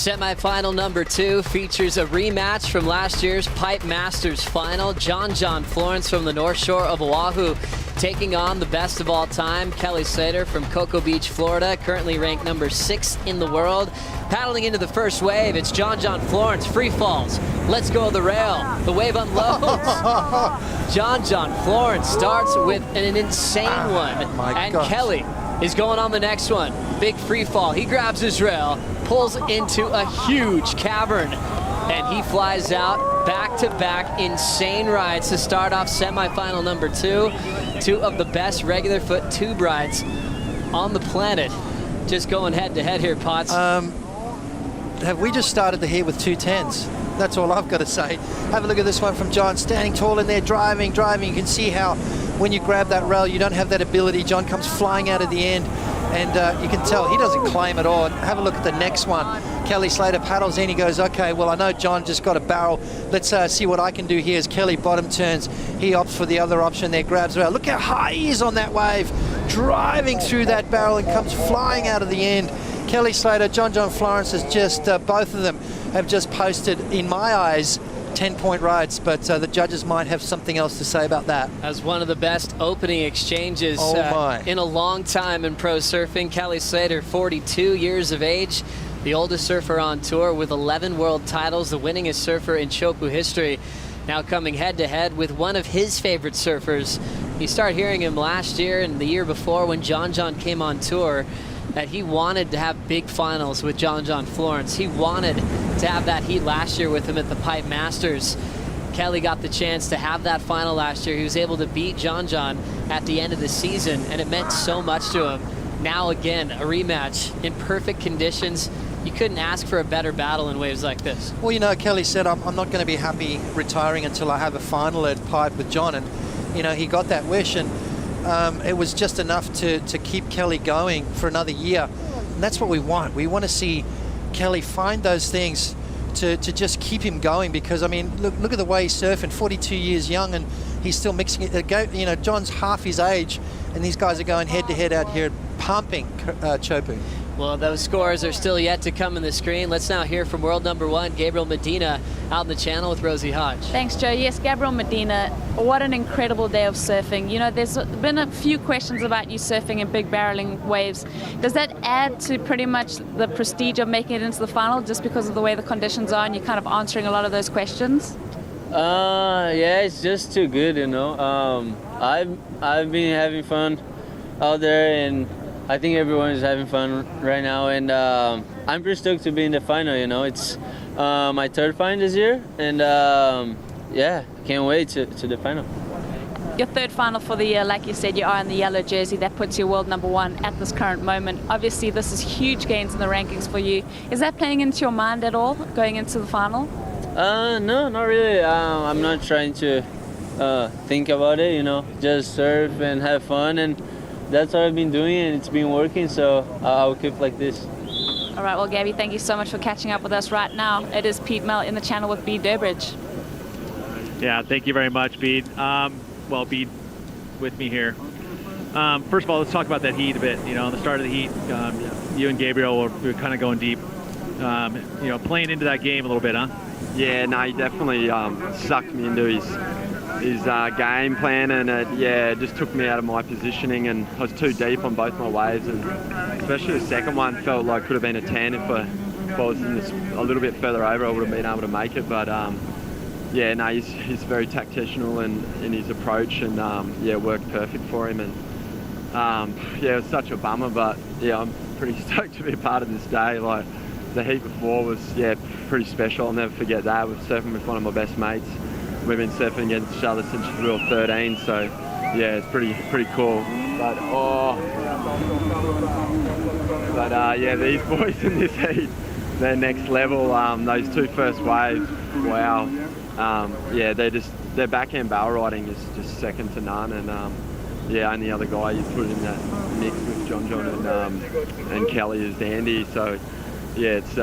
Semi-final number 2 features a rematch from last year's Pipe Masters final. John Florence from the North Shore of Oahu taking on the best of all time, Kelly Slater from Cocoa Beach, Florida, currently ranked number 6 in the world. Paddling into the first wave, it's John Florence, free falls. Let's go the rail. The wave unloads. John Florence starts with an insane one. And gosh. Kelly is going on the next one. Big free fall. He grabs his rail, pulls into a huge cavern, and he flies out back-to-back insane rides to start off semifinal number 2. Two of the best regular foot tube rides on the planet. Just going head-to-head here, Potts. Have we just started the heat with 210s? That's all I've got to say. Have a look at this one from John, standing tall in there, driving. You can see how when you grab that rail, you don't have that ability. John comes flying out of the end, and you can tell he doesn't claim at all. Have a look at the next one. Kelly Slater paddles in. He goes, okay, well, I know John just got a barrel. Let's see what I can do here. As Kelly bottom turns, he opts for the other option there, grabs the rail. Look how high he is on that wave, driving through that barrel and comes flying out of the end. Kelly Slater, John Florence has just, both of them have just posted, in my eyes, 10-point rides, but the judges might have something else to say about that. As one of the best opening exchanges in a long time in pro surfing. Kelly Slater, 42 years of age, the oldest surfer on tour with 11 world titles, the winningest surfer in Chopu history. Now coming head-to-head with one of his favorite surfers. You start hearing him last year and the year before when John came on tour, that he wanted to have big finals with John Florence. He wanted to have that heat last year with him at the Pipe Masters. Kelly got the chance to have that final last year. He was able to beat John at the end of the season, and it meant so much to him. Now again, a rematch in perfect conditions. You couldn't ask for a better battle in waves like this. Well, you know, Kelly said, I'm not going to be happy retiring until I have a final at Pipe with John, and you know, he got that wish, and it was just enough to keep Kelly going for another year. And that's what we want. We want to see Kelly find those things to just keep him going, because, I mean, look at the way he's surfing, 42 years young, and he's still mixing it. You know, John's half his age, and these guys are going head-to-head out here pumping Chopu. Well, those scores are still yet to come in the screen. Let's now hear from world number 1, Gabriel Medina, out in the channel with Rosie Hodge. Thanks, Joe. Yes, Gabriel Medina, what an incredible day of surfing. You know, there's been a few questions about you surfing in big barreling waves. Does that add to pretty much the prestige of making it into the final just because of the way the conditions are and you're kind of answering a lot of those questions? Yeah, it's just too good, you know. I've been having fun out there, and I think everyone is having fun right now, and I'm pretty stoked to be in the final, you know. It's my 3rd final this year, and yeah, can't wait to the final. Your 3rd final for the year, like you said, you are in the yellow jersey. That puts you world number 1 at this current moment. Obviously, this is huge gains in the rankings for you. Is that playing into your mind at all, going into the final? No, not really. I'm not trying to think about it, you know. Just surf and have fun, and that's what I've been doing, and it's been working, so I'll keep like this. All right, well, Gabby, thank you so much for catching up with us right now. It is Pete Mel in the channel with Bede Durbridge. Yeah, thank you very much, Bede. Well, Bede with me here. First of all, let's talk about that heat a bit. You know, on the start of the heat, you and Gabriel were kind of going deep, you know, playing into that game a little bit, huh? Yeah, no, he definitely sucked me into his game plan, and it just took me out of my positioning, and I was too deep on both my waves, and especially the second one felt like could have been a 10 if I was a little bit further over. I would have been able to make it, but yeah, no, he's very tactical in his approach, and yeah, worked perfect for him, and yeah, it was such a bummer, but yeah, I'm pretty stoked to be a part of this day. Like, the heat before was, yeah, pretty special. I'll never forget that. I was surfing with one of my best mates. We've been surfing against each other since we were 13, so yeah, it's pretty cool. But yeah, these boys in this heat, they're next level. Those 2 first waves, wow. Yeah, their backhand barrel riding is just second to none, and yeah, only other guy you put in that mix with John and Kelly is Andy. So yeah, it's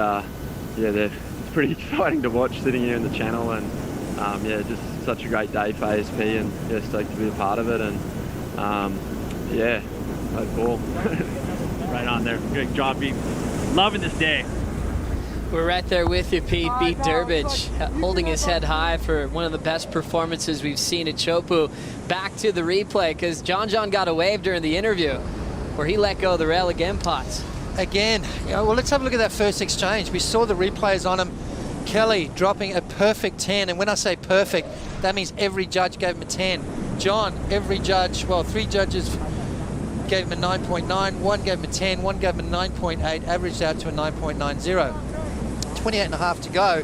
it's pretty exciting to watch sitting here in the channel, and yeah, just such a great day for ASP, and yeah, stoked to be a part of it, and yeah, no ball. Right on there. Good job, Pete. Loving this day. We're right there with you, Pete. Pete Durbridge holding his head high for one of the best performances we've seen at Chopu. Back to the replay, because John got a wave during the interview where he let go of the rail again, Potts. Again, well, let's have a look at that first exchange. We saw the replays on him. Kelly dropping a perfect 10, and when I say perfect, that means every judge gave him a 10. John, every judge, well, 3 judges gave him a 9.9, 1 gave him a 10, 1 gave him a 9.8, averaged out to a 9.90. 28.5 to go.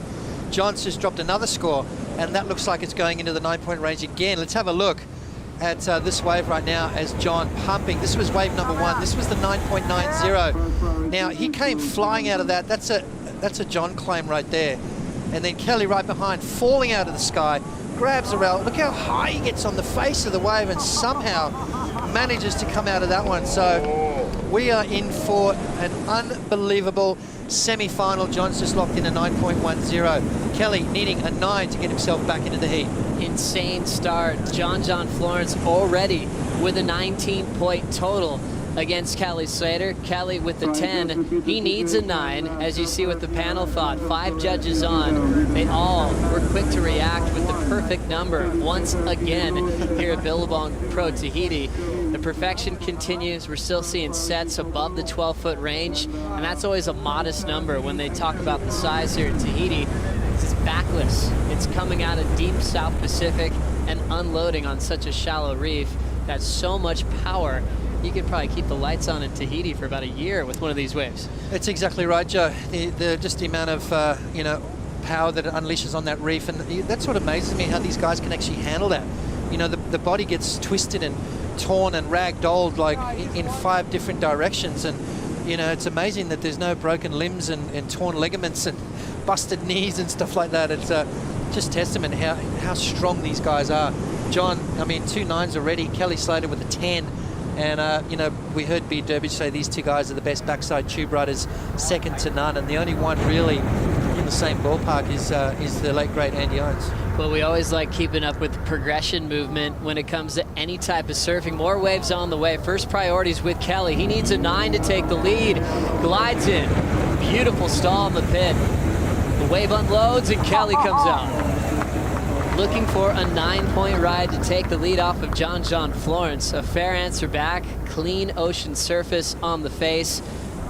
John's just dropped another score, and that looks like it's going into the 9-point range again. Let's have a look at this wave right now as John pumping. This was wave number 1. This was the 9.90. Now, he came flying out of that. That's a John claim right there. And then Kelly right behind, falling out of the sky, grabs a rail. Look how high he gets on the face of the wave and somehow manages to come out of that one. So we are in for an unbelievable semi-final. John's just locked in a 9.10. Kelly needing a 9 to get himself back into the heat. Insane start. John Florence already with a 19-point total against Kelly Slater. Kelly with the 10. He needs a 9, as you see what the panel thought. 5 judges on. They all were quick to react with the perfect number once again here at Billabong Pro Tahiti. The perfection continues. We're still seeing sets above the 12-foot range, and that's always a modest number when they talk about the size here at Tahiti. It's backless. It's coming out of deep South Pacific and unloading on such a shallow reef. That's so much power. You could probably keep the lights on in Tahiti for about a year with one of these waves. That's exactly right, Joe. Just the amount of power that it unleashes on that reef, and that's what amazes me, how these guys can actually handle that. The body gets twisted and torn and ragdolled like in 5 different directions, and it's amazing that there's no broken limbs and torn ligaments and busted knees and stuff like that. It's just testament how strong these guys are. John, 2 9s already. Kelly Slater with a 10. And, we heard B. Durbridge say these 2 guys are the best backside tube riders, second to none. And the only one really in the same ballpark is the late, great Andy Owens. Well, we always like keeping up with the progression movement when it comes to any type of surfing. More waves on the way. First priorities with Kelly. He needs a 9 to take the lead. Glides in. Beautiful stall in the pit. The wave unloads and Kelly comes out. Looking for a 9-point ride to take the lead off of John Florence. A fair answer back. Clean ocean surface on the face.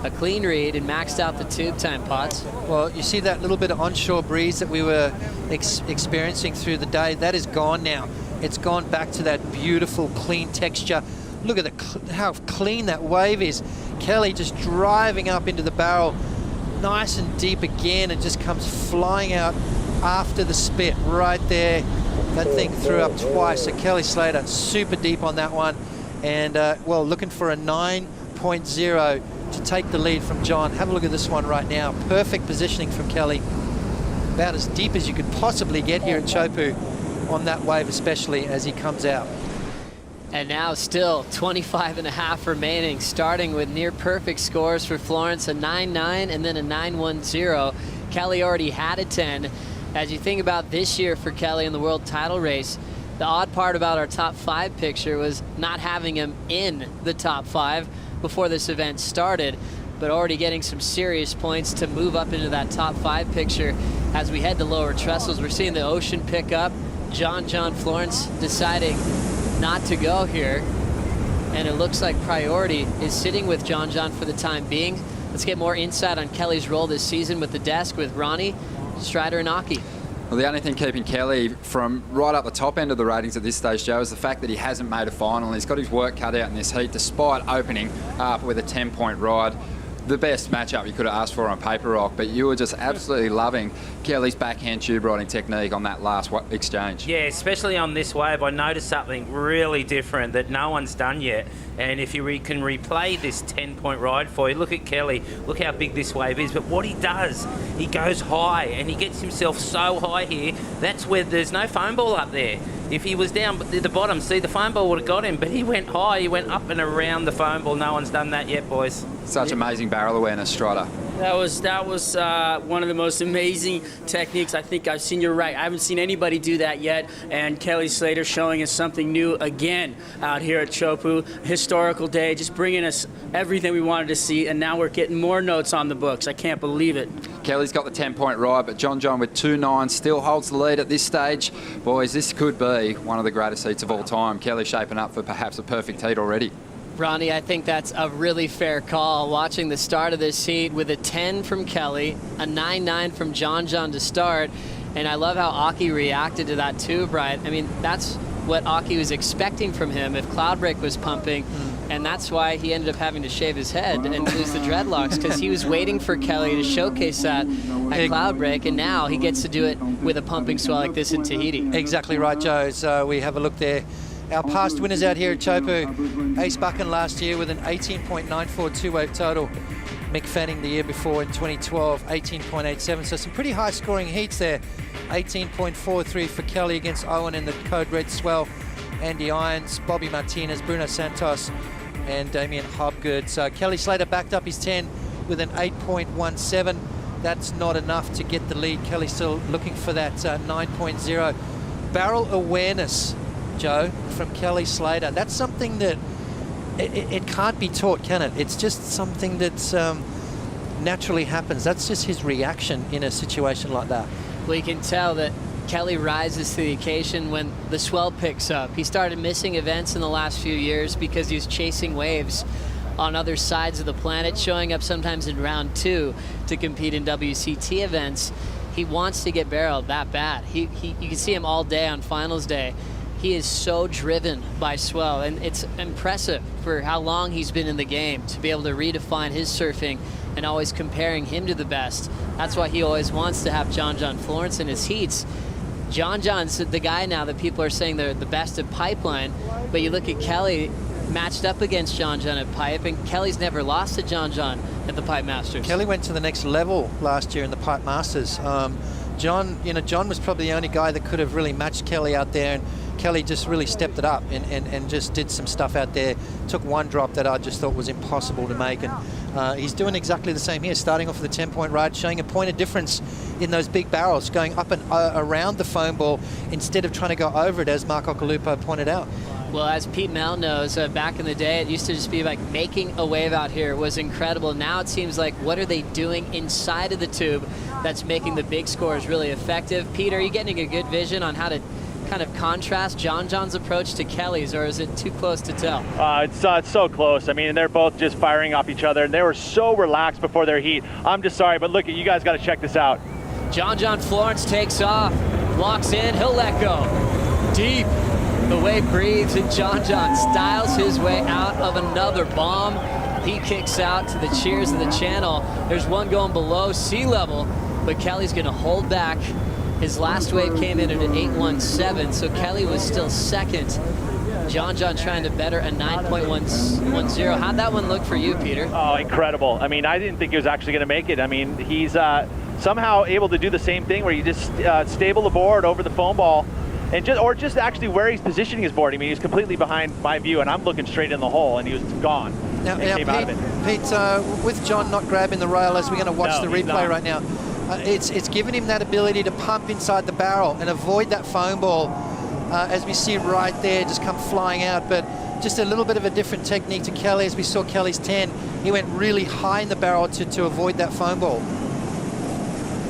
A clean read and maxed out the tube time, Potts. Well, you see that little bit of onshore breeze that we were experiencing through the day? That is gone now. It's gone back to that beautiful, clean texture. Look at how clean that wave is. Kelly just driving up into the barrel, nice and deep again, and just comes flying out after the spit right there. That thing threw up twice. So Kelly Slater super deep on that one, and looking for a 9.0 to take the lead from John. Have a look at this one right now. Perfect positioning from Kelly, about as deep as you could possibly get here at Chopu on that wave, especially as he comes out. And now still 25.5 remaining, starting with near perfect scores for Florence, a 9.9 and then a 9.10. Kelly already had a 10. As you think about this year for Kelly in the world title race, the odd part about our top 5 picture was not having him in the top 5 before this event started, but already getting some serious points to move up into that top 5 picture. As we head to lower trestles, we're seeing the ocean pick up. John Florence deciding not to go here, and it looks like priority is sitting with John for the time being. Let's get more insight on Kelly's role this season with the desk with Ronnie, Strider, and Aki. Well, the only thing keeping Kelly from right up the top end of the ratings at this stage, Joe, is the fact that he hasn't made a final. He's got his work cut out in this heat, despite opening up with a 10-point ride. The best matchup you could have asked for on paper rock, but you were just absolutely loving Kelly's backhand tube riding technique on that last exchange. Yeah, especially on this wave, I noticed something really different that no one's done yet. And if you can replay this 10-point ride for you, look at Kelly, look how big this wave is. But what he does, he goes high and he gets himself so high here. That's where there's no foam ball up there. If he was down at the bottom, see, the foam ball would have got him, but he went high, he went up and around the foam ball. No one's done that yet, boys. Such amazing barrel awareness, Strider. That was one of the most amazing techniques I think I've seen. You're right. I haven't seen anybody do that yet. And Kelly Slater showing us something new again out here at Chopu. Historical day, just bringing us everything we wanted to see. And now we're getting more notes on the books. I can't believe it. Kelly's got the 10-point ride, but John with 2.9 still holds the lead at this stage. Boys, this could be one of the greatest heats of all time. Kelly shaping up for perhaps a perfect heat already. Ronnie, I think that's a really fair call. Watching the start of this heat with a 10 from Kelly, a 9.9 from John to start, and I love how Aki reacted to that too, Brian. I mean, that's what Aki was expecting from him if Cloudbreak was pumping, and that's why he ended up having to shave his head and lose the dreadlocks, because he was waiting for Kelly to showcase that at Cloudbreak, and now he gets to do it with a pumping swell like this in Tahiti. Exactly right, Joe. So we have a look there. Our past winners out here at Chopu, Ace Buchan last year with an 18.94 two-wave total. Mick Fanning the year before in 2012, 18.87. So some pretty high scoring heats there. 18.43 for Kelly against Owen in the Code Red Swell. Andy Irons, Bobby Martinez, Bruno Santos, and Damien Hobgood. So Kelly Slater backed up his 10 with an 8.17. That's not enough to get the lead. Kelly's still looking for that 9.0. Barrel awareness, Joe, from Kelly Slater. That's something that it can't be taught, can it? It's just something that naturally happens. That's just his reaction in a situation like that. Well, you can tell that Kelly rises to the occasion when the swell picks up. He started missing events in the last few years because he was chasing waves on other sides of the planet, showing up sometimes in round 2 to compete in WCT events. He wants to get barreled that bad. You can see him all day on finals day. He is so driven by swell, and it's impressive for how long he's been in the game to be able to redefine his surfing and always comparing him to the best. That's why he always wants to have John Florence in his heats. John's the guy now that people are saying they're the best at pipeline, but you look at Kelly matched up against John at pipe, and Kelly's never lost to John at the Pipe Masters. Kelly went to the next level last year in the Pipe Masters. John was probably the only guy that could have really matched Kelly out there, and Kelly just really stepped it up and just did some stuff out there. Took one drop that I just thought was impossible to make, and he's doing exactly the same here, starting off with a 10-point ride, showing a point of difference in those big barrels, going up and around the foam ball instead of trying to go over it, as Mark Ocalupo pointed out. Well, as Pete Mel knows, back in the day, it used to just be like making a wave out here was incredible. Now it seems like, what are they doing inside of the tube that's making the big scores really effective? Pete, are you getting a good vision on how to kind of contrast John's approach to Kelly's, or is it too close to tell? It's so close. I mean, they're both just firing off each other, and they were so relaxed before their heat. I'm just sorry, but look, you guys got to check this out. John Florence takes off, walks in, he'll let go. Deep. The wave breathes, and John styles his way out of another bomb. He kicks out to the cheers of the channel. There's one going below sea level, but Kelly's going to hold back. His last wave came in at an 8.17, so Kelly was still second. John trying to better a 9.110. How'd that one look for you, Peter? Oh, incredible. I mean, I didn't think he was actually going to make it. I mean, he's somehow able to do the same thing where you just stable the board over the foam ball, and just actually where he's positioning his board. I mean, he's completely behind my view, and I'm looking straight in the hole, and he was gone. Now came out of it. Pete, with John not grabbing the rail, as we're going to watch the replay right now, it's given him that ability to pump inside the barrel and avoid that foam ball, as we see right there, just come flying out. But just a little bit of a different technique to Kelly, as we saw Kelly's 10. He went really high in the barrel to avoid that foam ball.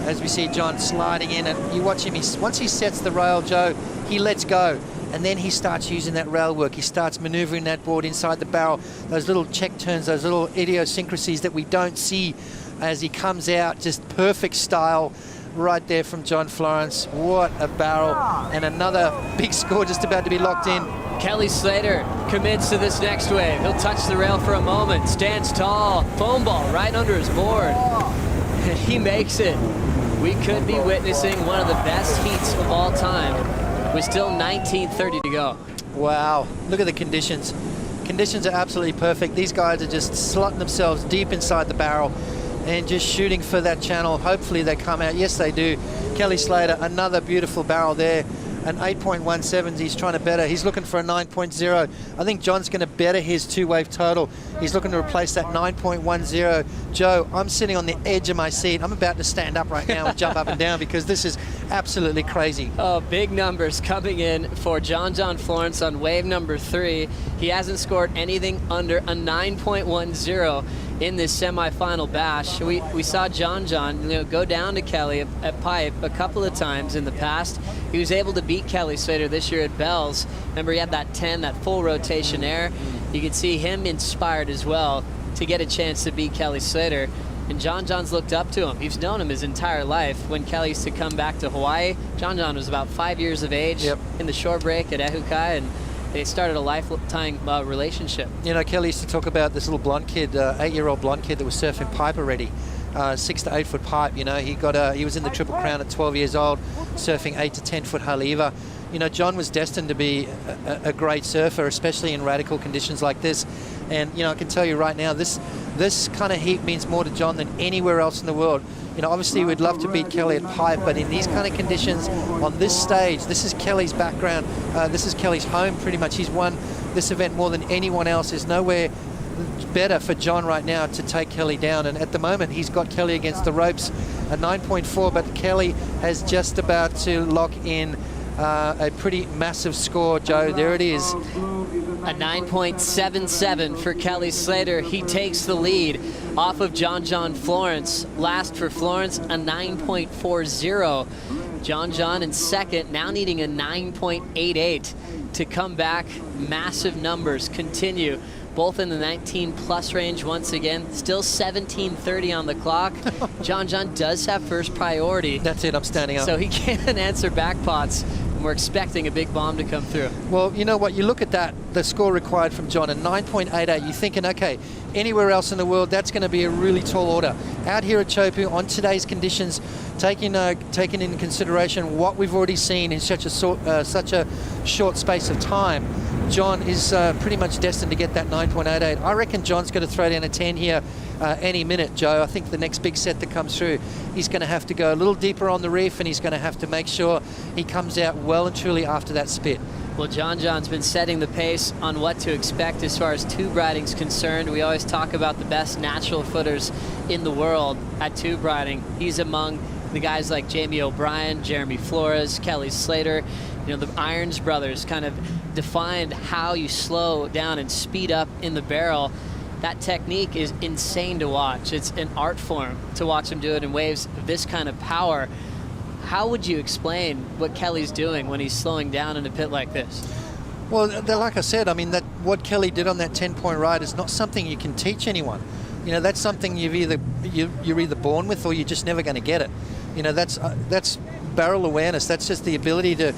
As we see John sliding in, and you watch him, once he sets the rail, Joe, he lets go, and then he starts using that rail work. He starts maneuvering that board inside the barrel, those little check turns, those little idiosyncrasies that we don't see as he comes out. Just perfect style right there from John Florence. What a barrel, and another big score just about to be locked in. Kelly Slater commits to this next wave. He'll touch the rail for a moment, stands tall, foam ball right under his board, and he makes it. We could be witnessing one of the best heats of all time with still 19:30 to go. Wow, look at the conditions. Conditions are absolutely perfect. These guys are just slotting themselves deep inside the barrel and just shooting for that channel. Hopefully they come out. Yes, they do. Kelly Slater, another beautiful barrel there. an 8.17. He's trying to better. He's looking for a 9.0. I think John's going to better his two-wave total. He's looking to replace that 9.10. Joe, I'm sitting on the edge of my seat. I'm about to stand up right now and jump up and down because this is absolutely crazy. Oh, big numbers coming in for John Florence on wave number 3. He hasn't scored anything under a 9.10 in this semifinal bash. We saw John go down to Kelly at Pipe a couple of times in the past. He was able to beat Kelly Slater this year at Bells. Remember, he had that 10, that full rotation air. You could see him inspired as well to get a chance to beat Kelly Slater. And John's looked up to him. He's known him his entire life. When Kelly used to come back to Hawaii, John was about 5 years of age in the shore break at Ehukai, and they started a lifetime relationship. You know, Kelly used to talk about this little blonde kid, 8-year-old blonde kid that was surfing pipe already, 6 to 8 foot pipe. You know, he was in the Triple Crown at 12 years old, surfing 8 to 10 foot Haleiwa. You know, John was destined to be a great surfer, especially in radical conditions like this. And, you know, I can tell you right now, this kind of heat means more to John than anywhere else in the world. You know, obviously we'd love to beat Kelly at Pipe, but in these kind of conditions, on this stage, this is Kelly's background. This is Kelly's home, pretty much. He's won this event more than anyone else. There's nowhere better for John right now to take Kelly down. And at the moment, he's got Kelly against the ropes, a 9.4, but Kelly has just about to lock in a pretty massive score, Joe. There it is. A 9.77 for Kelly Slater. He takes the lead off of John Florence. Last for Florence, a 9.40. John in second, now needing a 9.88 to come back. Massive numbers continue, both in the 19 plus range once again. Still 17:30 on the clock. John does have first priority. That's it, I'm standing up. So he can answer backpots. We're expecting a big bomb to come through. Well, you know what? You look at that, the score required from John, a 9.88. You're thinking, okay, anywhere else in the world, that's going to be a really tall order. Out here at Chopu, on today's conditions, taking into consideration what we've already seen in such a short space of time, John is pretty much destined to get that 9.88. I reckon John's going to throw down a 10 here any minute, Joe. I think the next big set that comes through, he's going to have to go a little deeper on the reef, and he's going to have to make sure he comes out well and truly after that spit. Well, John's been setting the pace on what to expect as far as tube riding's concerned. We always talk about the best natural footers in the world at tube riding. He's among the guys like Jamie O'Brien, Jeremy Flores, Kelly Slater. You know, the Irons brothers kind of defined how you slow down and speed up in the barrel. That technique is insane to watch. It's an art form to watch him do it in waves of this kind of power. How would you explain what Kelly's doing when he's slowing down in a pit like this? Well, like I said, I mean, what Kelly did on that 10-point ride is not something you can teach anyone. You know, that's something you're either born with or you're just never going to get it. You know, that's barrel awareness. That's just the ability to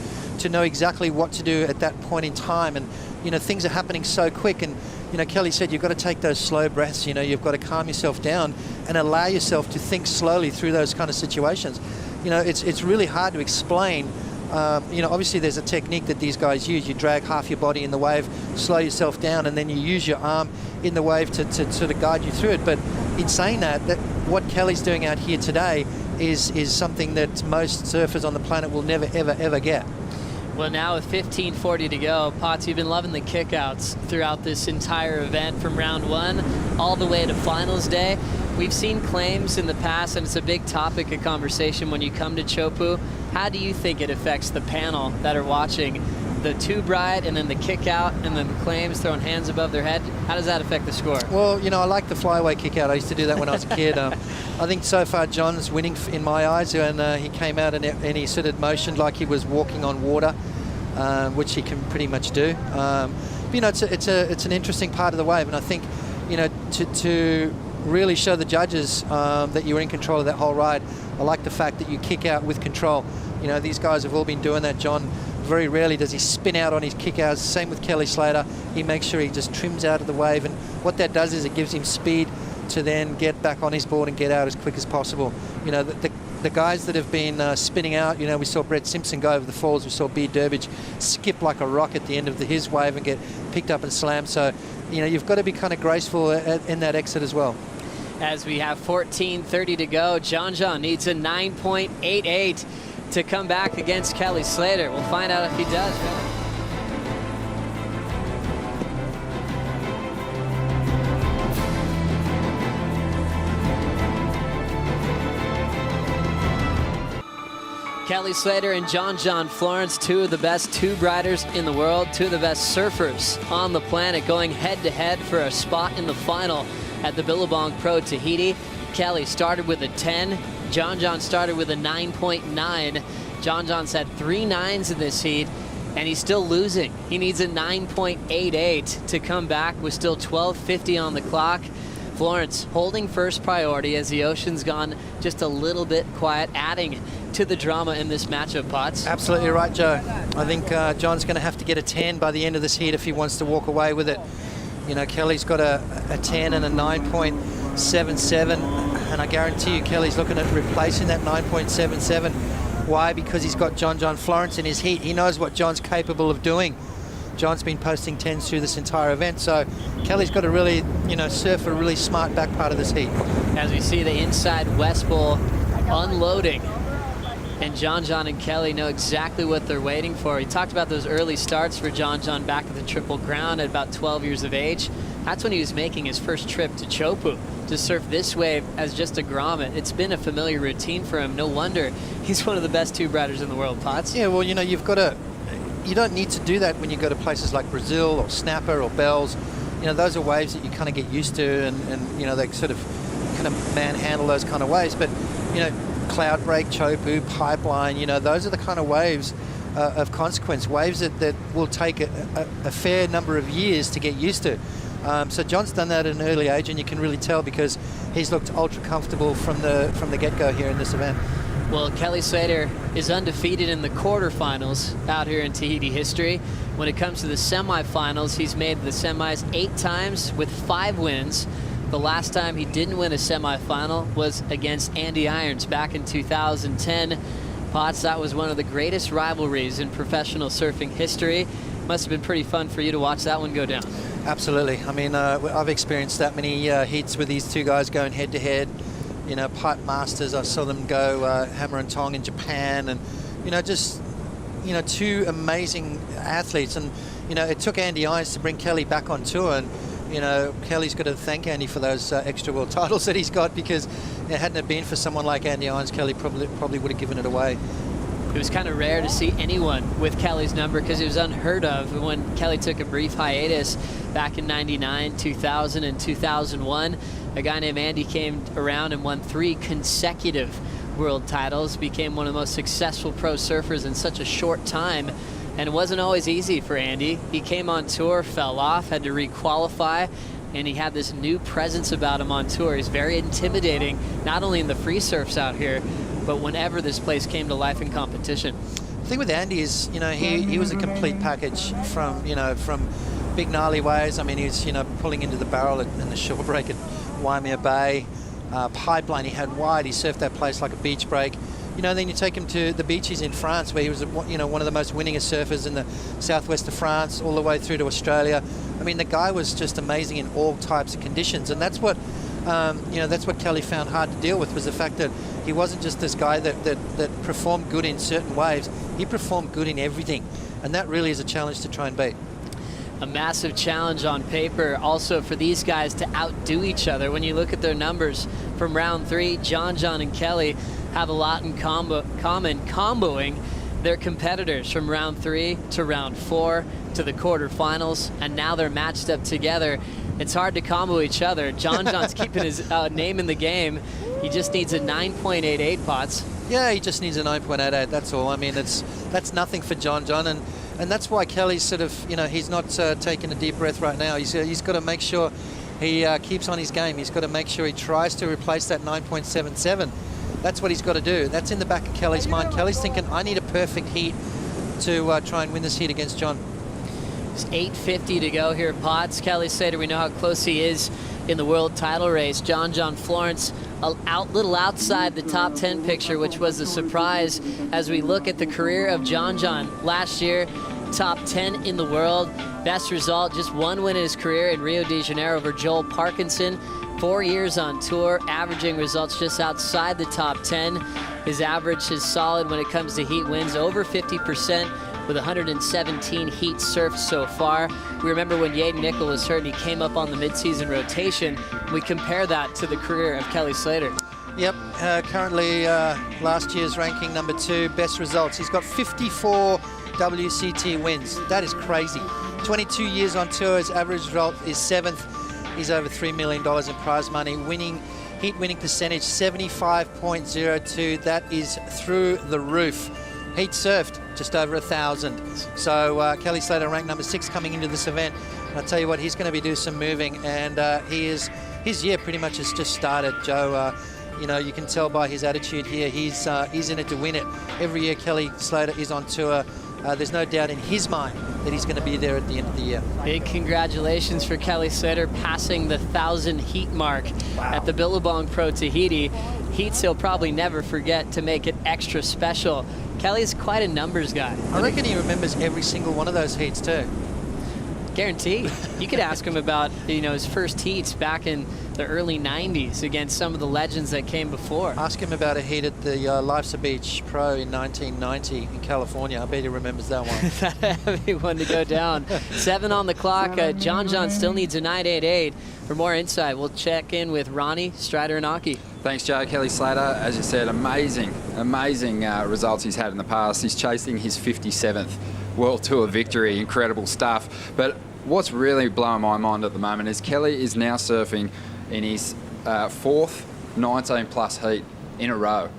know exactly what to do at that point in time. And, you know, things are happening so quick. And, you know, Kelly said you've got to take those slow breaths. You know, you've got to calm yourself down and allow yourself to think slowly through those kind of situations. You know, it's really hard to explain. You know, obviously there's a technique that these guys use. You drag half your body in the wave, slow yourself down, and then you use your arm in the wave to sort of guide you through it. But in saying that what Kelly's doing out here today is something that most surfers on the planet will never, ever, ever get. Well, now with 15:40 to go, Potts, you've been loving the kickouts throughout this entire event from round one all the way to finals day. We've seen claims in the past, and it's a big topic of conversation when you come to Chopu. How do you think it affects the panel that are watching the tube ride and then the kick out and then the claims throwing hands above their head? How does that affect the score? Well, you know, I like the flyaway kick out. I used to do that when I was a kid. I think so far John's winning in my eyes, and he came out and he sort of motioned like he was walking on water, which he can pretty much do. But, you know, it's an interesting part of the wave, and I think, you know, to really show the judges that you're in control of that whole ride, I like the fact that you kick out with control. You know, these guys have all been doing that. John, very rarely does he spin out on his kick outs. Same with Kelly Slater. He makes sure he just trims out of the wave, and what that does is it gives him speed to then get back on his board and get out as quick as possible. You know, the guys that have been spinning out, you know, we saw Brett Simpson go over the falls. We saw Beard Durbridge skip like a rock at the end of his wave and get picked up and slammed. So, you know, you've got to be kind of graceful in that exit as well. As we have 14:30 to go, John needs a 9.88 to come back against Kelly Slater. We'll find out if he does. Kelly Slater and John Florence, two of the best tube riders in the world, two of the best surfers on the planet, going head-to-head for a spot in the final at the Billabong Pro Tahiti. Kelly started with a 10. John started with a 9.9. John's had 3 9s in this heat, and he's still losing. He needs a 9.88 to come back with still 12:50 on the clock. Florence holding first priority as the ocean's gone just a little bit quiet, adding to the drama in this matchup, Potts. Absolutely right, Joe. I think John's going to have to get a 10 by the end of this heat if he wants to walk away with it. You know, Kelly's got a 10 and a 9.77, and I guarantee you Kelly's looking at replacing that 9.77. Why? Because he's got John Florence in his heat. He knows what John's capable of doing. John's been posting 10s through this entire event, so Kelly's got to really, surf a really smart back part of this heat. As we see the inside West Bowl unloading, and John and Kelly know exactly what they're waiting for. He talked about those early starts for John back at the Triple Crown at about 12 years of age. That's when he was making his first trip to Chopu to surf this wave as just a grommet. It's been a familiar routine for him. No wonder he's one of the best tube riders in the world, Potts. Yeah, well, you don't need to do that when you go to places like Brazil or Snapper or Bells. Those are waves that you kind of get used to, and they sort of manhandle those kind of waves. But, Cloudbreak, Chopu, Pipeline, those are the kind of waves of consequence, waves that will take a fair number of years to get used to. So John's done that at an early age, and you can really tell because he's looked ultra comfortable from the get-go here in this event. Well, Kelly Slater is undefeated in the quarterfinals out here in Tahiti history. When it comes to the semifinals, he's made the semis 8 times with 5 wins. The last time he didn't win a semifinal was against Andy Irons back in 2010. Potts, that was one of the greatest rivalries in professional surfing history. Must have been pretty fun for you to watch that one go down. Absolutely. I mean, I've experienced that many heats with these two guys going head-to-head. Pipe Masters, I saw them go hammer and tong in Japan, and just two amazing athletes. And it took Andy Irons to bring Kelly back on tour, and Kelly's got to thank Andy for those extra world titles that he's got, because hadn't it been for someone like Andy Irons, Kelly probably would have given it away. It was kind of rare to see anyone with Kelly's number because it was unheard of when Kelly took a brief hiatus back in 99, 2000, and 2001. A guy named Andy came around and won 3 consecutive world titles, became one of the most successful pro surfers in such a short time, and it wasn't always easy for Andy. He came on tour, fell off, had to re-qualify, and he had this new presence about him on tour. He's very intimidating, not only in the free surfs out here, but whenever this place came to life in competition. The thing with Andy is, he was a complete package from big gnarly waves. I mean, he was, pulling into the barrel in the shore break at Waimea Bay. Pipeline, he had wide. He surfed that place like a beach break. Then you take him to the beaches in France, where he was, one of the most winningest surfers in the southwest of France, all the way through to Australia. I mean, the guy was just amazing in all types of conditions, and that's what, that's what Kelly found hard to deal with, was the fact that he wasn't just this guy that performed good in certain waves. He performed good in everything, and that really is a challenge to try and beat. A massive challenge on paper also for these guys to outdo each other. When you look at their numbers from round 3, John and Kelly have a lot in common, comboing their competitors from round 3 to round 4 to the quarterfinals, and now they're matched up together. It's hard to combo each other. John's keeping his name in the game. He just needs a 9.88, Potts. Yeah, he just needs a 9.88, that's all. I mean, that's nothing for John, and that's why Kelly's sort of, he's not taking a deep breath right now. He's got to make sure he keeps on his game. He's got to make sure he tries to replace that 9.77. That's what he's got to do. That's in the back of Kelly's mind. Kelly's thinking, I need a perfect heat to try and win this heat against John. It's 8:50 to go here, Potts. Kelly Slater, we know how close he is in the world title race. John Florence, little outside the top 10 picture, which was a surprise as we look at the career of John last year. Top 10 in the world. Best result, just 1 win in his career in Rio de Janeiro over Joel Parkinson. 4 years on tour, averaging results just outside the top 10. His average is solid when it comes to heat wins, over 50% with 117 heats surfed so far. We remember when Yaden Nickel was hurt and he came up on the midseason rotation. We compare that to the career of Kelly Slater. Yep, currently last year's ranking number 2, best results. He's got 54 WCT wins. That is crazy. 22 years on tour, his average result is 7th. He's over $3 million in prize money. Heat winning percentage 75.02. That is through the roof. Heat surfed just over 1,000. So Kelly Slater ranked number 6 coming into this event. And I'll tell you what, he's going to be doing some moving, and his year pretty much has just started, Joe. You know, you can tell by his attitude here, he's in it to win it. Every year Kelly Slater is on tour. There's no doubt in his mind that he's going to be there at the end of the year. Big congratulations for Kelly Slater passing the 1,000 heat mark at the Billabong Pro Tahiti. Heats he'll probably never forget to make it extra special. Kelly's quite a numbers guy. I reckon he remembers every single one of those heats too. Guaranteed. You could ask him about, you know, his first heats back in the early 90s against some of the legends that came before. Ask him about a heat at the Life's Beach Pro in 1990 in California. I bet he remembers that one. That heavy one to go down. 7 on the clock. John still needs a 988. For more insight, we'll check in with Ronnie, Strider, and Aki. Thanks, Joe. Kelly Slater, as you said, amazing results he's had in the past. He's chasing his 57th World Tour victory. Incredible stuff. But what's really blowing my mind at the moment is Kelly is now surfing in his 4th 19-plus heat in a row.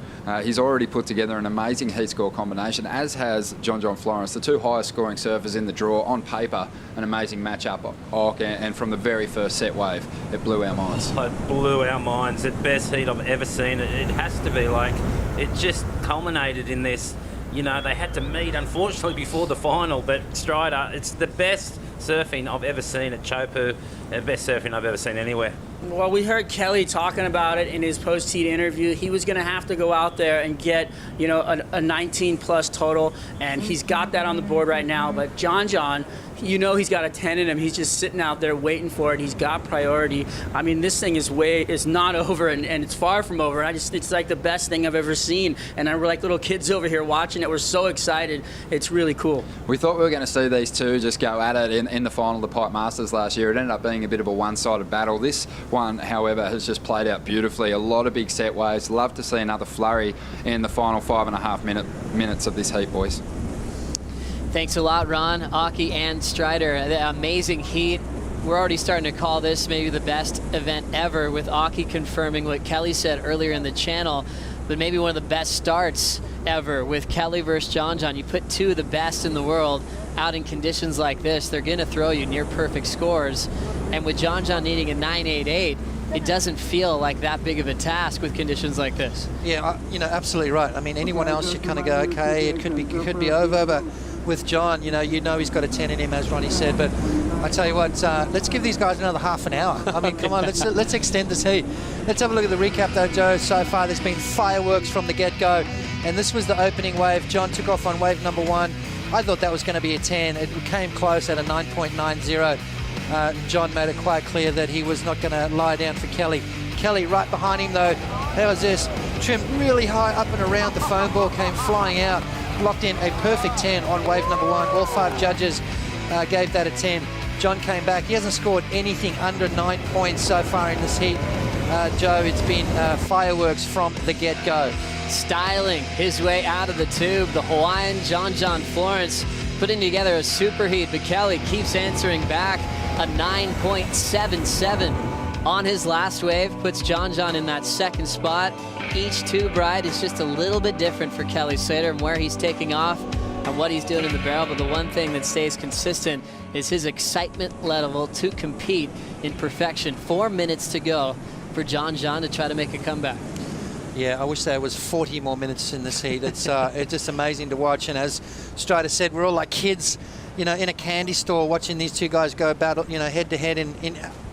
He's already put together an amazing heat score combination, as has John Florence, the 2 highest scoring surfers in the draw. On paper, an amazing matchup. And from the very first set wave, it blew our minds. It blew our minds. The best heat I've ever seen. It has to be. Like, it just culminated in this. You know, they had to meet, unfortunately, before the final, but Strider, it's the best surfing I've ever seen at Chopu, the best surfing I've ever seen anywhere. Well, we heard Kelly talking about it in his post-heat interview. He was going to have to go out there and get, you know, a 19-plus total, and he's got that on the board right now. But John, you know he's got a 10 in him. He's just sitting out there waiting for it. He's got priority. I mean, this thing is not over, and it's far from over. It's like the best thing I've ever seen. And we're like little kids over here watching it. We're so excited. It's really cool. We thought we were going to see these two just go at it in the final of the Pipe Masters last year. It ended up being a bit of a one-sided battle. This one, however, has just played out beautifully. A lot of big set waves. Love to see another flurry in the final 5.5 minutes of this heat, boys. Thanks a lot, Ron, Aki, and Strider. The amazing heat. We're already starting to call this maybe the best event ever, with Aki confirming what Kelly said earlier in the channel, but maybe one of the best starts ever with Kelly versus John. You put 2 of the best in the world out in conditions like this, they're going to throw you near perfect scores. And with John needing a 988, it doesn't feel like that big of a task with conditions like this. Yeah, you know, absolutely right. I mean, anyone else you kind of go, okay, it could be over, but with John, you know he's got a 10 in him, as Ronnie said. But I tell you what, let's give these guys another half an hour. I mean, come on, let's extend this heat. Let's have a look at the recap, though, Joe. So far, there's been fireworks from the get-go, and this was the opening wave. John took off on wave number 1. I thought that was going to be a 10. It came close at a 9.90. John made it quite clear that he was not going to lie down for Kelly. Kelly right behind him, though. How was this? Trimmed really high up and around. The foam ball came flying out. Locked in a perfect 10 on wave number 1. All 5 judges gave that a 10. John came back. He hasn't scored anything under 9 points so far in this heat. Joe, it's been fireworks from the get-go. Styling his way out of the tube, the Hawaiian John Florence putting together a super heat, but Kelly keeps answering back. A 9.77 on his last wave puts John in that 2nd spot. Each tube ride is just a little bit different for Kelly Slater and where he's taking off and what he's doing in the barrel, but the one thing that stays consistent is his excitement level to compete in perfection. 4 minutes to go for John to try to make a comeback. Yeah, I wish there was 40 more minutes in this heat. It's just amazing to watch, and as Strider said, we're all like kids, you know, in a candy store watching these two guys go battle, you know, head to head in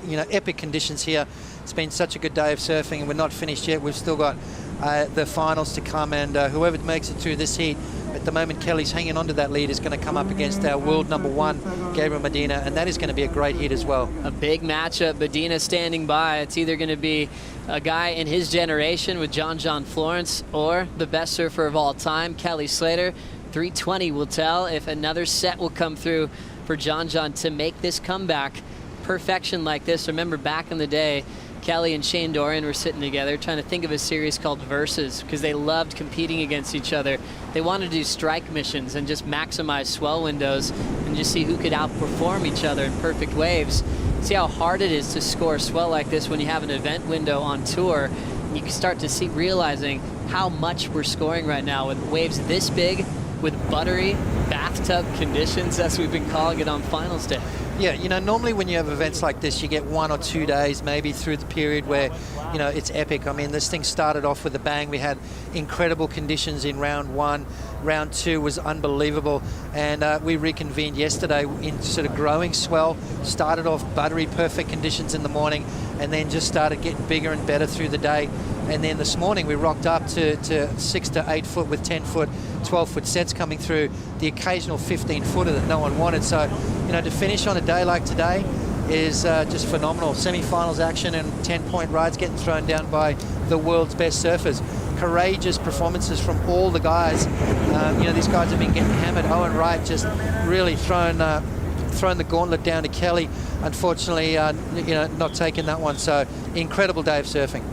you know, epic conditions here. It's been such a good day of surfing, and we're not finished yet. We've still got the finals to come, and whoever makes it through this heat, at the moment Kelly's hanging on to that lead, is going to come up against our world #1, Gabriel Medina, and that is going to be a great heat as well. A big matchup. Medina standing by. It's either going to be a guy in his generation with John Florence or the best surfer of all time, Kelly Slater. 320 will tell if another set will come through for John to make this comeback. Perfection like this. Remember back in the day, Kelly and Shane Dorian were sitting together trying to think of a series called Versus because they loved competing against each other. They wanted to do strike missions and just maximize swell windows and just see who could outperform each other in perfect waves. See how hard it is to score swell like this when you have an event window on tour. You can start to see, realizing how much we're scoring right now with waves this big, with buttery bathtub conditions, as we've been calling it on finals day. Yeah, you know, normally when you have events like this, you get 1 or 2 days maybe through the period where, you know, it's epic. I mean, this thing started off with a bang. We had incredible conditions in round 1. Round 2 was unbelievable. And we reconvened yesterday in sort of growing swell. Started off buttery, perfect conditions in the morning, and then just started getting bigger and better through the day. And then this morning we rocked up to 6 to 8 foot with 10 foot, 12 foot sets coming through, the occasional 15 footer that no one wanted. So, you know, to finish on a day like today is just phenomenal. Semi-finals action and 10-point rides getting thrown down by the world's best surfers. Courageous performances from all the guys. You know, these guys have been getting hammered. Owen Wright just really thrown the gauntlet down to Kelly. Unfortunately, you know, not taking that one. So incredible day of surfing.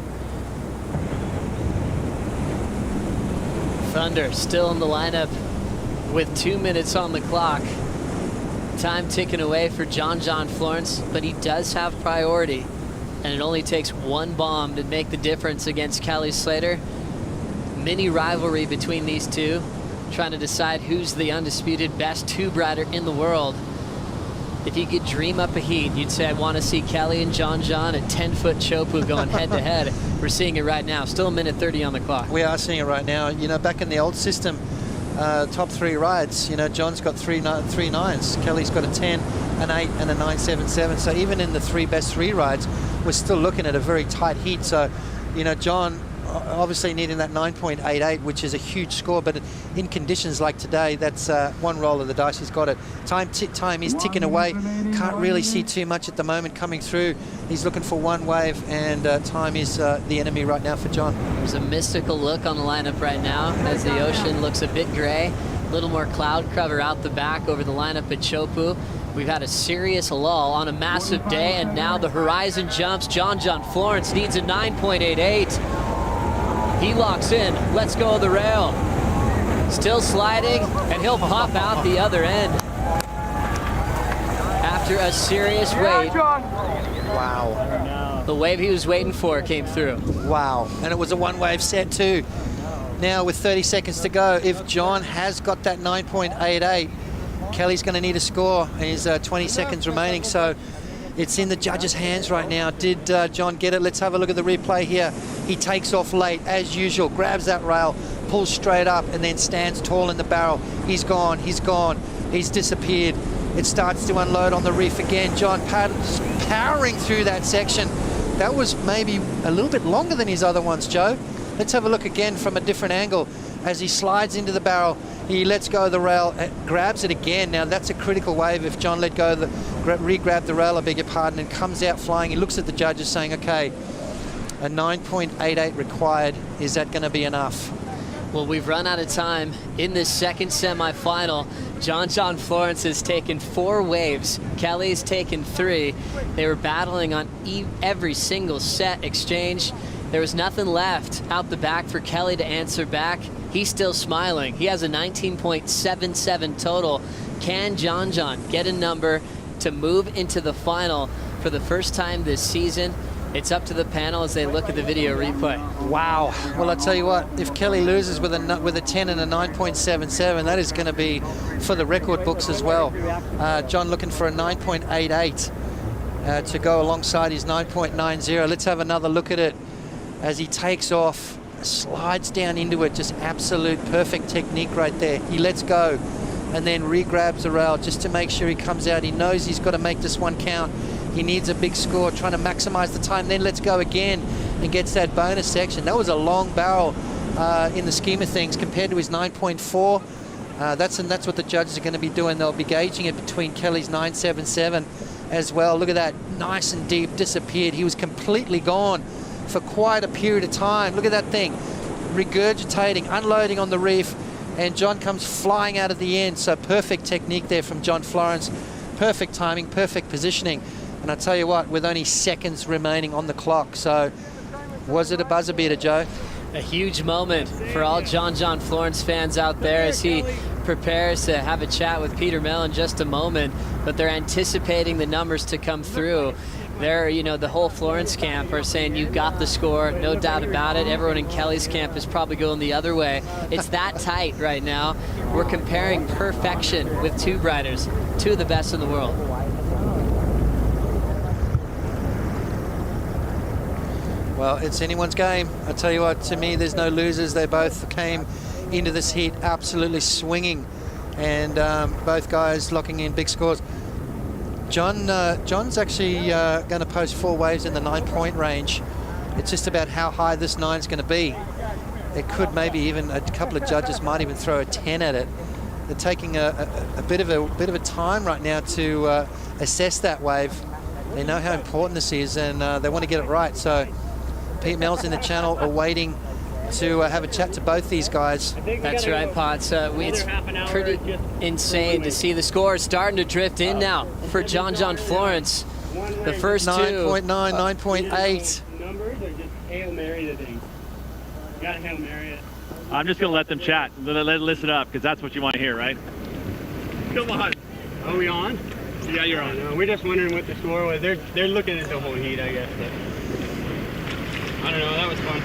Thunder still in the lineup with 2 minutes on the clock. Time ticking away for John Florence, but he does have priority, and it only takes one bomb to make the difference against Kelly Slater. Mini rivalry between these two, trying to decide who's the undisputed best tube rider in the world. If you could dream up a heat, you'd say, I want to see Kelly and John at 10-foot Chopu going head-to-head. We're seeing it right now. Still a minute 30 on the clock. We are seeing it right now. You know, back in the old system, top 3 rides, you know, John's got 3 nines. Kelly's got a 10, an 8, and a 9.77. So even in the 3 best 3 rides, we're still looking at a very tight heat. So, you know, John obviously needing that 9.88, which is a huge score, but in conditions like today, that's one roll of the dice. He's got it. Time is ticking away. Can't really see too much at the moment coming through. He's looking for one wave, and time is the enemy right now for John. There's a mystical look on the lineup right now as the ocean looks a bit gray. A little more cloud cover out the back over the lineup at Chopu. We've had a serious lull on a massive day, and now the horizon jumps. John Florence needs a 9.88. He locks in. Let's go of the rail. Still sliding, and he'll pop out the other end. After a serious wait. Wow. The wave he was waiting for came through. Wow. And it was a one-wave set too. Now with 30 seconds to go, if John has got that 9.88, Kelly's going to need a score. He's 20 seconds remaining, so it's in the judges' hands right now. Did John get it? Let's have a look at the replay here. He takes off late, as usual, grabs that rail, pulls straight up, and then stands tall in the barrel. He's gone, he's disappeared. It starts to unload on the reef again. John powering through that section. That was maybe a little bit longer than his other ones, Joe. Let's have a look again from a different angle. As he slides into the barrel, he lets go of the rail, grabs it again. Now that's a critical wave. If John let go of the, re-grabbed the rail, I beg your pardon, and comes out flying, he looks at the judges saying, okay, a 9.88 required. Is that going to be enough? Well, we've run out of time in this second semifinal. John Florence has taken 4 waves. Kelly's taken 3. They were battling on every single set exchange. There was nothing left out the back for Kelly to answer back. He's still smiling. He has a 19.77 total. Can John get a number to move into the final for the first time this season? It's up to the panel as they look at the video replay. Wow. Well, I'll tell you what, if Kelly loses with a 10 and a 9.77, that is going to be for the record books as well. John looking for a 9.88 to go alongside his 9.90. Let's have another look at it as he takes off, slides down into it. Just absolute perfect technique right there. He lets go and then re-grabs the rail just to make sure he comes out. He knows he's got to make this one count. He needs a big score, trying to maximize the time, then let's go again and gets that bonus section. That was a long barrel in the scheme of things compared to his 9.4. That's what the judges are going to be doing. They'll be gauging it between Kelly's 9.77 as well. Look at that, nice and deep, disappeared. He was completely gone for quite a period of time. Look at that thing, regurgitating, unloading on the reef, and John comes flying out of the end. So perfect technique there from John Florence, perfect timing, perfect positioning. And I tell you what, with only seconds remaining on the clock. So was it a buzzer beater, Joe? A huge moment for all John Florence fans out there as he prepares to have a chat with Peter Mel in just a moment, but they're anticipating the numbers to come through. They're, you know, the whole Florence camp are saying you got the score, no doubt about it. Everyone in Kelly's camp is probably going the other way. It's that tight right now. We're comparing perfection with tube riders, two of the best in the world. Well, it's anyone's game. I tell you what, to me, there's no losers. They both came into this heat absolutely swinging, and both guys locking in big scores. John's actually going to post 4 waves in the 9-point range. It's just about how high this 9's going to be. It could maybe even a couple of judges might even throw a 10 at it. They're taking a bit of a time right now to assess that wave. They know how important this is, and they want to get it right. So Pete Mel's in the channel awaiting to have a chat to both these guys. That's right, Potts. It's pretty insane to see the scores starting to drift in now for John Florence. The first 9.9, 9.8. Numbers or just Hail Mary the thing? You gotta Hail Mary it. I'm just going to let them chat. Let it listen up, because that's what you want to hear, right? Come on. Are we on? Yeah, you're on. We're just wondering what the score was. They're looking at the whole heat, I guess. But I don't know. That was fun.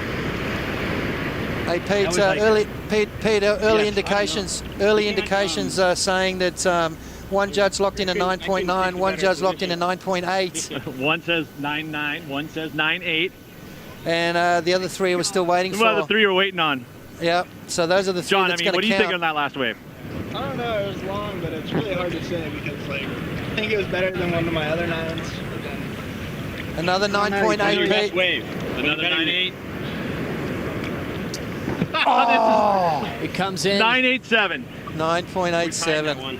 Hey, Pete, early indications saying that one judge locked in a 9.9, one judge locked in a 9.8. One says 9.9, one says 9.8. And the other 3 were still waiting for. Well, the 3 you're waiting on. Yeah, so those are the 3 John, that's I mean, what do you count. think on that last wave? I don't know. It was long, but it's really hard to say because, like, I think it was better than one of my other 9s. Another 9.8, Pete. Wave. Another 9.8. Oh, it comes in 9.87. 9.87.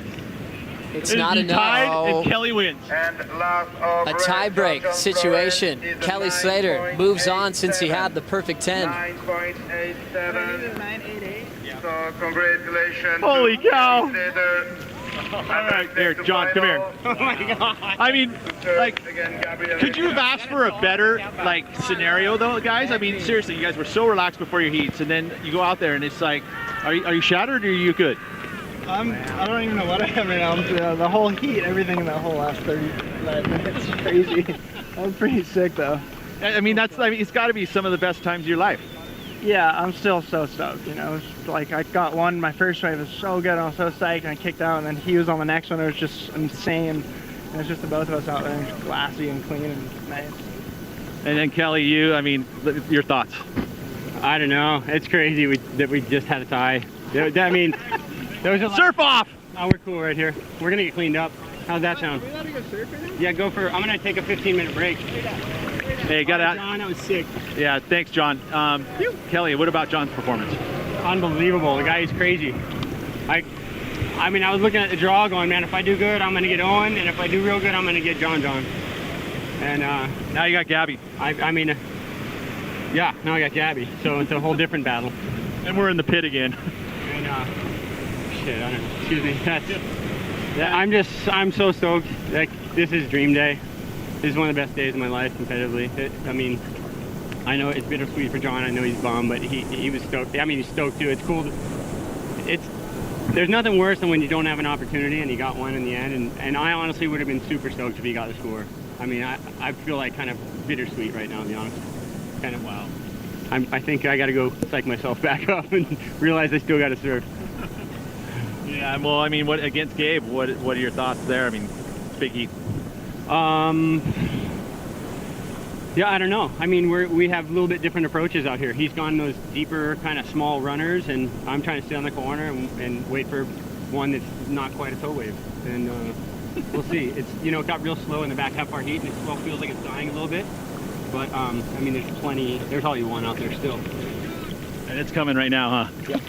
It's not enough. Tied, and Kelly wins. A tie-break situation. Kelly Slater moves on since he had the perfect 10. 9.87. So congratulations. Holy cow. Slater. All right, here, John, come here. Oh my God. I mean, like, could you have asked for a better, like, scenario, though, guys? I mean, seriously, you guys were so relaxed before your heats, and then you go out there, and it's like, are you shattered, or are you good? I don't even know what I have right now. The whole heat, everything in that whole last 30 minutes is crazy. I'm pretty sick, though. I mean, it's got to be some of the best times of your life. Yeah, I'm still so stoked, you know. It's like I got one, my first wave was so good, I was so psyched, and I kicked out, and then he was on the next one. It was just insane. And it's just the both of us out there, and glassy and clean and nice. And then Kelly, you, I mean, your thoughts? I don't know. It's crazy that we just had a tie. I mean, there was a surf off. Oh, we're cool right here. We're gonna get cleaned up. How's that sound? Are we allowed to go surfing? Yeah, go for. I'm gonna take a 15-minute break. Hey, got out. John, that was sick. Yeah, thanks, John. Kelly, what about John's performance? Unbelievable. The guy is crazy. I mean, I was looking at the draw, going, man, if I do good, I'm gonna get Owen, and if I do real good, I'm gonna get John. And now you got Gabby. I mean, yeah, now I got Gabby. So it's a whole different battle. And we're in the pit again. And shit, I don't know. Excuse me. I'm so stoked. Like, this is dream day. This is one of the best days of my life competitively. I mean, I know it's bittersweet for John. I know he's bummed, but he was stoked. I mean, he's stoked too. It's cool. There's nothing worse than when you don't have an opportunity and you got one in the end. And I honestly would have been super stoked if he got a score. I mean, I feel like kind of bittersweet right now, to be honest. Kind of wow. I think I got to go psych myself back up and realize I still got to surf. Yeah, well, I mean, against Gabe, what are your thoughts there? I mean, it's big heat. Yeah, I don't know. I mean, we have a little bit different approaches out here. He's gone those deeper kind of small runners, and I'm trying to sit on the corner and wait for one that's not quite a tow wave. And we'll see. It's, you know, it got real slow in the back half of our heat, and it still feels like it's dying a little bit. But, I mean, there's all you want out there still. And it's coming right now, huh? Yep.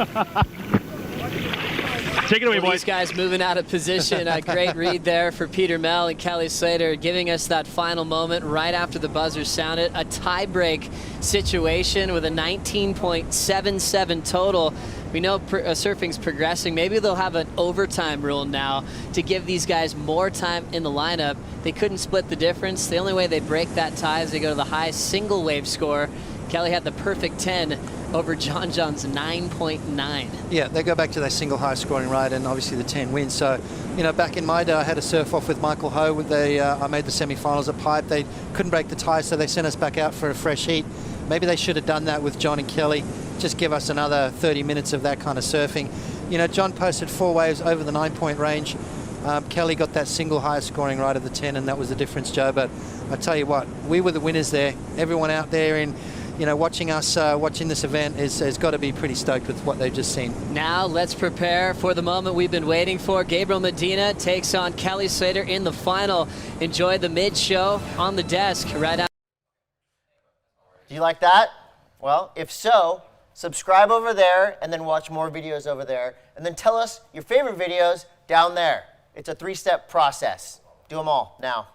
Take it away, boys. These guys moving out of position. A great read there for Peter Mell and Kelly Slater, giving us that final moment right after the buzzer sounded. A tie-break situation with a 19.77 total. We know surfing's progressing. Maybe they'll have an overtime rule now to give these guys more time in the lineup. They couldn't split the difference. The only way they break that tie is they go to the highest single wave score. Kelly had the perfect 10 over John's 9.9. Yeah, they go back to their single high scoring ride, and obviously the 10 wins. So, you know, back in my day, I had a surf off with Michael Ho. I made the semi-finals at Pipe. They couldn't break the tie, so they sent us back out for a fresh heat. Maybe they should have done that with John and Kelly. Just give us another 30 minutes of that kind of surfing. You know, John posted 4 waves over the 9-point range. Kelly got that single highest scoring ride of the 10, and that was the difference, Joe. But I tell you what, we were the winners there. Everyone out there in, you know, watching us, watching this event has got to be pretty stoked with what they've just seen. Now let's prepare for the moment we've been waiting for. Gabriel Medina takes on Kelly Slater in the final. Enjoy the mid-show on the desk right out. Do you like that? Well, if so, subscribe over there and then watch more videos over there. And then tell us your favorite videos down there. It's a 3-step process. Do them all now.